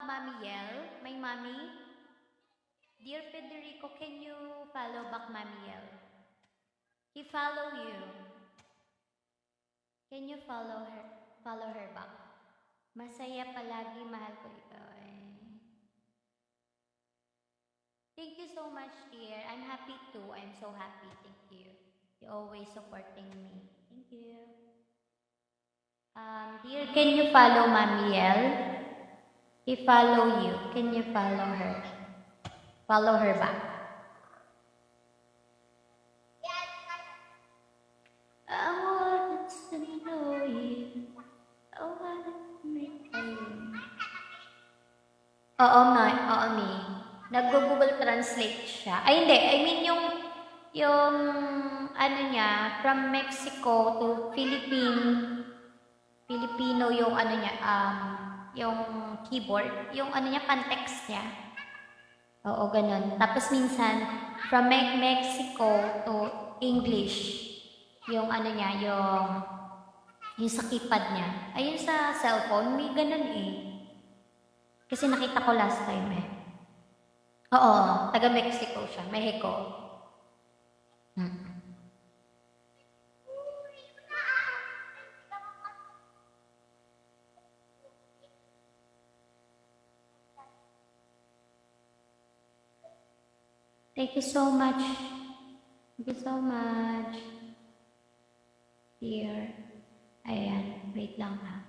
Mommy Yel? My mommy? Dear Federico, can you follow back Mommy Yel? He follow you. Can you follow her? Follow her back. Masaya palagi, mahal ko ikaw. Thank you so much, dear. I'm happy too. I'm so happy. Thank you. You're always supporting me. Thank you. Dear, can you follow Mommy Yel? He follow you. Can you follow her? Follow her back. I want to know you. I want to meet you. Oo, me. Nag-Google Translate siya. Ay, hindi. I mean, yung, ano niya, from Mexico to Filipino yung ano niya, yung keyboard, yung ano niya, context niya. Oo, ganun. Tapos minsan, from Mexico to English, yung ano niya, yung sa keypad niya. Ayun sa cellphone, may ganun eh. Kasi nakita ko last time eh. Oo, taga Mexico siya, Mexico. Thank you so much. Thank you so much. Here. Ayan, wait lang ha.